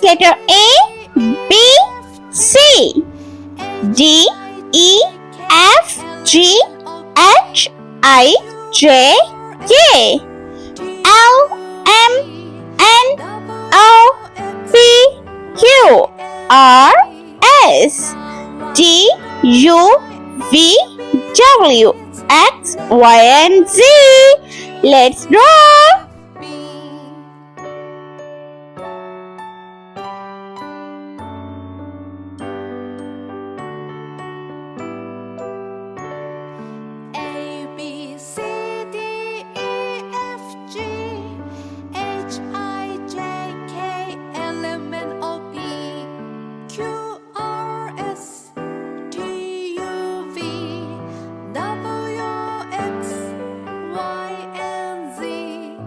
letter A, B, C, D, E, F, G, H, I, J, K, L, M, N, O, P, Q, R, S, T, U, V, W, X, Y, and Z. Let's draw. A, B, C, D, E, F, G, H, I, J, K, L, M, N, O, P, Q, R, S, T, U, V, W, X, Y, and Z.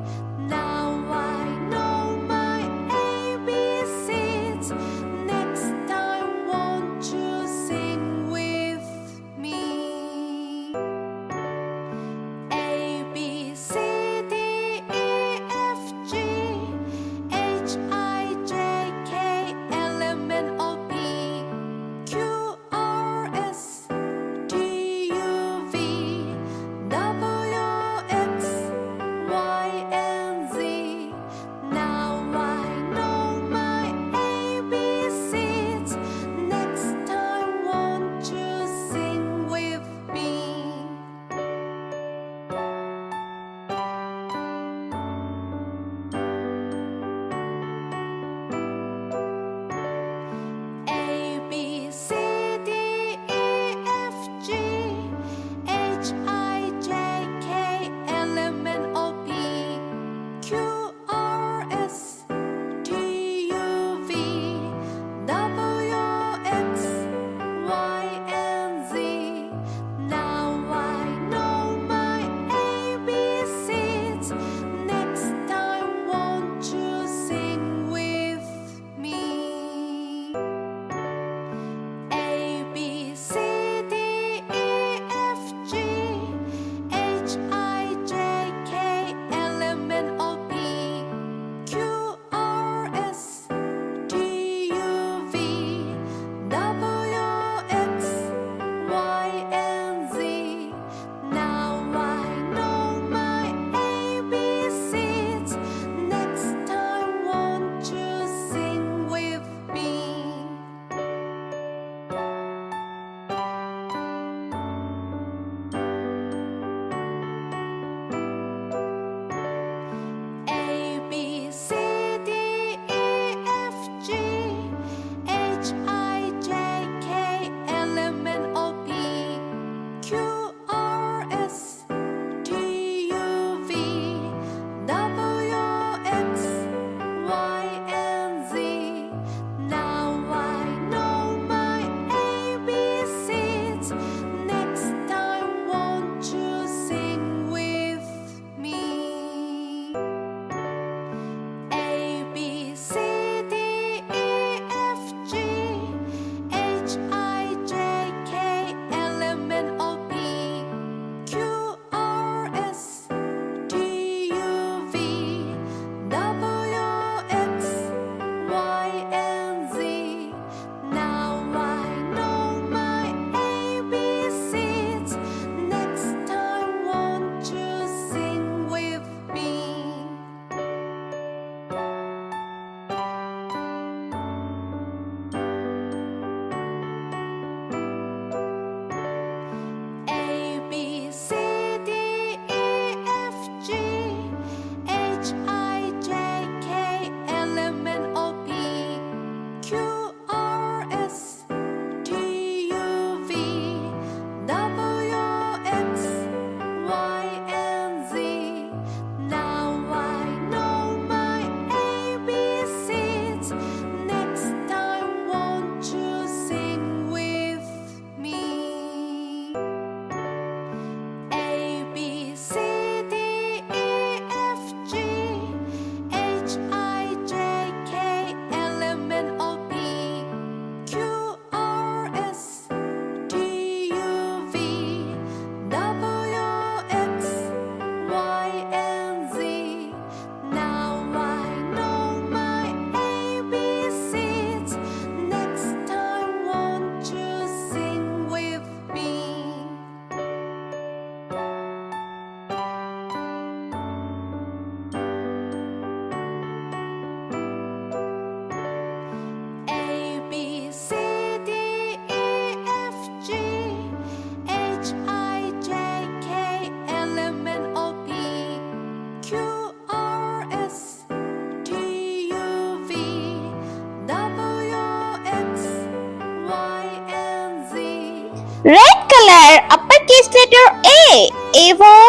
Red color, uppercase letter A. A for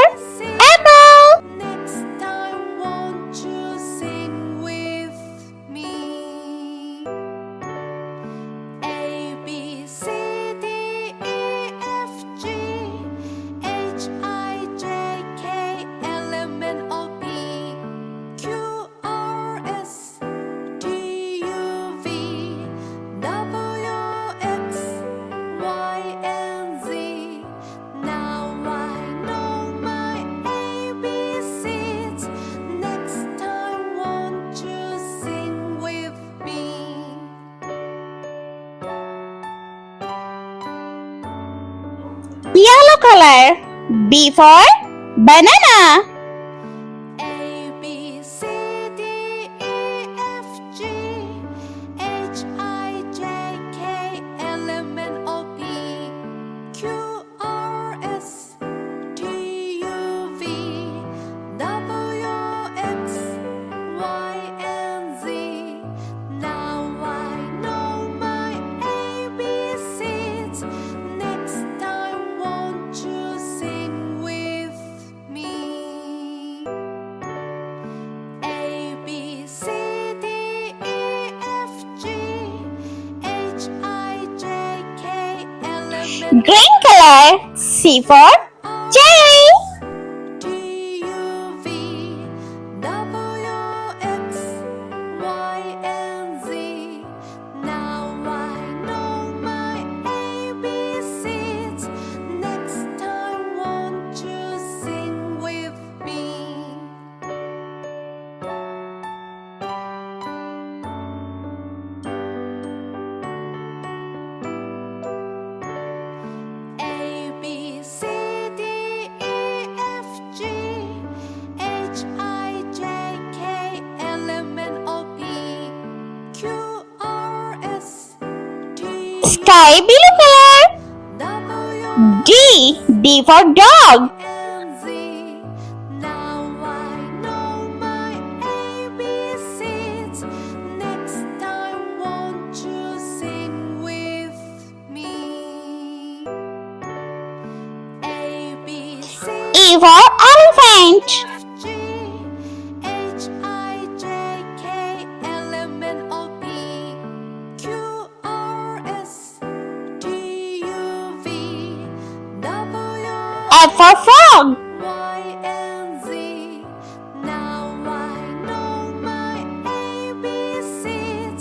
apple. Next time, won't you sing with me? A, B, C, D, E, F, G, H, I, J, K, L, M, N, O, P, Q, R, S, T, U, V, W, X, Y, and Z. Now I know my ABCs. Next time, won't you sing with me? Yellow color, B for banana. A, B, C, D, E, F, G, H, I, J, K, L, M, N, O, P, Q, R, S, T, U, V, W, X, Y, and Z. Now I know my ABCs. Next time, won't you sing with me? A, B, C, D, E, F, G, H, I, J, K, L, M, N, Green color, C for cherry. T, U, V, W, X, Y, and Z. Now I know my ABCs. Next time, won't you sing with me? A, B, C, D, E, F, G, H, I, J, K, L, M, N, O, P, Q, R, S, T, Sky blue color, W, D for dog. and Z. Now I know my ABCs. Next time, won't you sing with me? A, B, C, E for elephant. F, G, H, I, J, K, L, M, N, O, P, Q, R, S, T, U, V, W, F for frog. Y, and Z. Now I know my ABCs.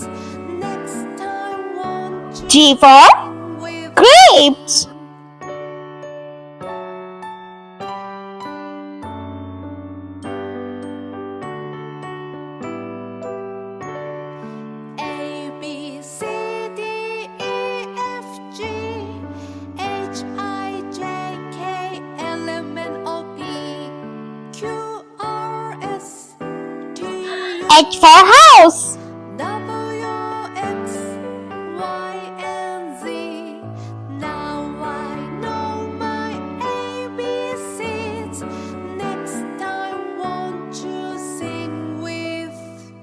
Next time, won't you G for sing with grapes. A, B, C, D, E, F, G, H, I, J, K, L, M, N, O, P, Q, R, S, T, U, H for house. W, X, Y, and Z. Now I know my ABCs. Next time, won't you sing with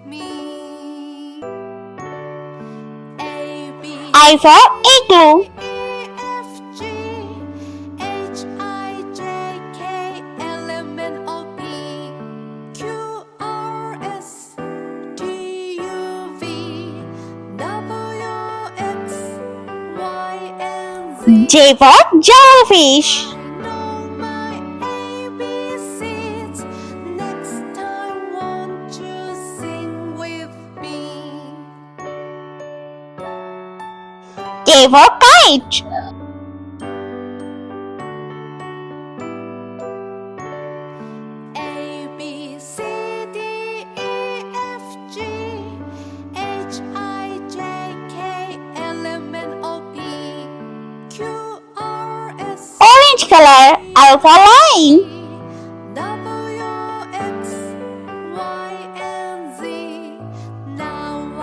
me? A, B, I for igloo. E, F, G, H, I, J, K, L, M, N, O, P, Q, R, S, T, U, V, W, X, Y, and Z. J for jellyfish. I know my ABCs. Next time, won't you sing with me? K for kite. A, B, C, D, E, F, G, H, I, J, K, L, M, N, O, P, Q, R, S, Orange color, L for lion. W, X, Y, and Z. Now I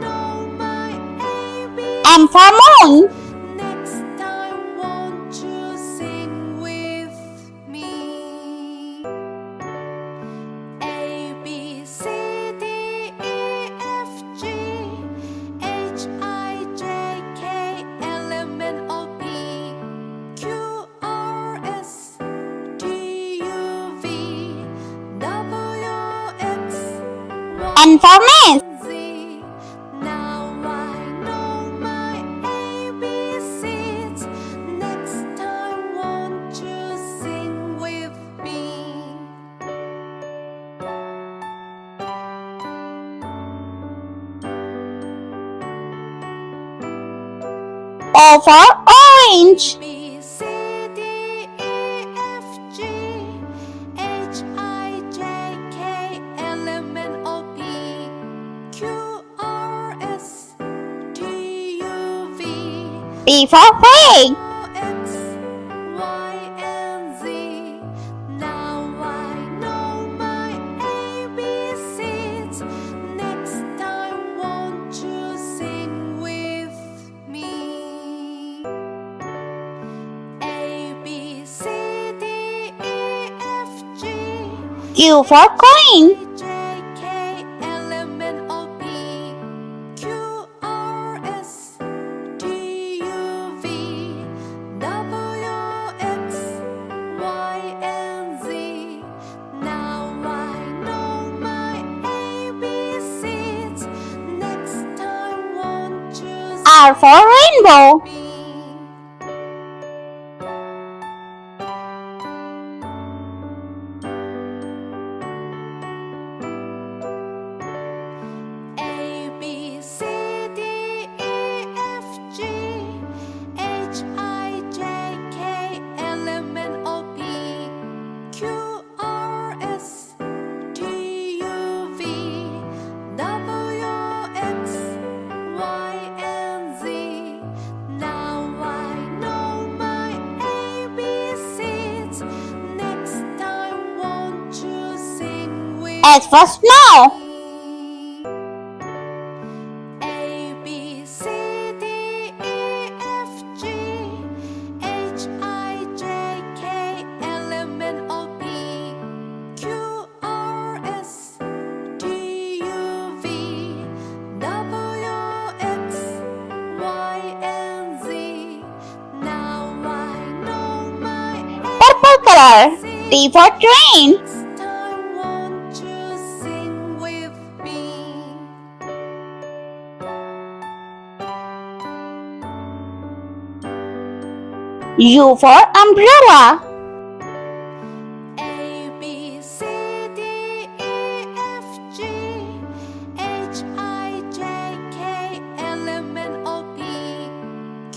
know my ABCs. M for moon. Next time, won't you sing with me? A, B, C, D, E, F, G, H, I, J, K, L, M, N, O, P, N for Miss. Now I know my ABCs. Next time, won't you sing with me? O for Orange. B, C, D, E, F, G, H, I, J, K, L, M, N, O, P, Q, R, S, T, U, V, P for Pig. X, Y, and Z. Now I know my ABCs. Next time, won't you sing with me? A, B, C, D, E, F, G, Q for Coin. J, K, L, M, N, O, P, Q, R, S, T, U, V, W, X, Y, and Z. Now I know my ABCs. Next time, won't you R for Rainbow. sing me? A, B, C, D, E, F, G, H, I, J, K, L, M, N, O, P, Q, R, S, T, U, V, W, X, Y, and Z. Now I know my ABCs. Next time, won't you sing with S for Snow. me? A, B, C, D, E, F, G, H, I, J, K, L, M, N, O, P, Q, R, S, T, U, V, W, X, Y, and Z. Now I know my Purple color. T for Train. Next time, won't you sing with me? U for Umbrella. A, B, C, D, E, F, G, H, I, J, K, L, M, N, O, P,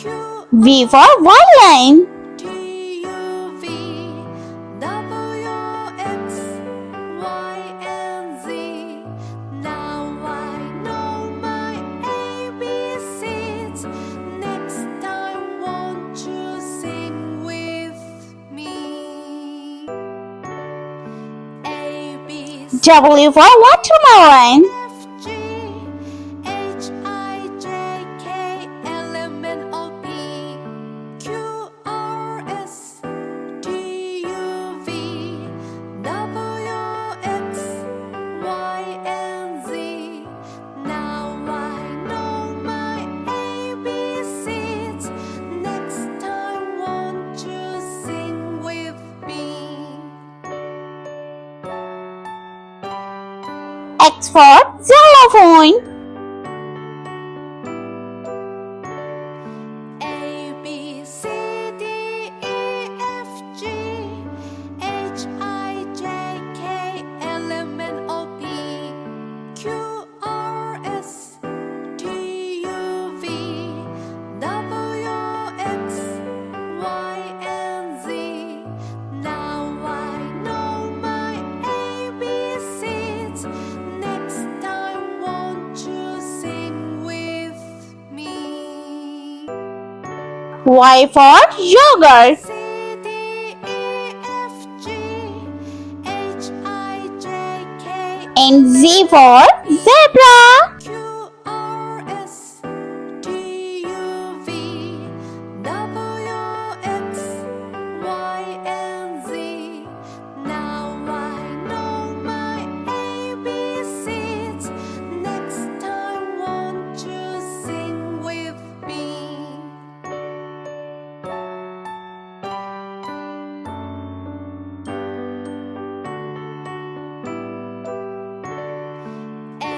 Q, V for Violin. T, U, V, W, X, Y, and Z. Now I know my ABCs. Next time, won't you sing with me? A, B, C, W for Watermelon. F, G, H, I, J, K, L, M, N, O, P, Q, R, S, T, U, V, W, X, Y, and Z. Now I know my ABCs. Next time, won't you sing with me? X for Xylophone. A, B, C, D, E, F, G, H, I, J, K, L, M, N, O, P, Q, R, S, T, U, V, W, X, Y, and Z. Now I know my ABCs. Next time, won't you sing with me? Y for Yogurt. C, D, E, F, G, H, I, J, K, And Z for Zebra. Q, R, S, T, U, V, W, X, Y, and Z. Now I know my ABCs. Next time, won't you sing with me? A,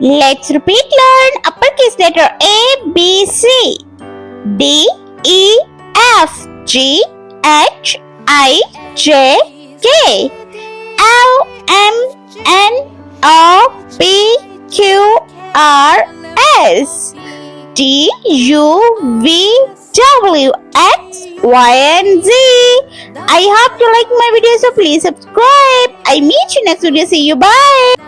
Let's repeat learn uppercase letter A, B, C, D, E, F, G, H, I, J, K, L, M, N, O, P, Q, R, S, T, U, V, W, X, Y, and Z. I hope you like my video, so please subscribe. I meet you next video. See you. Bye.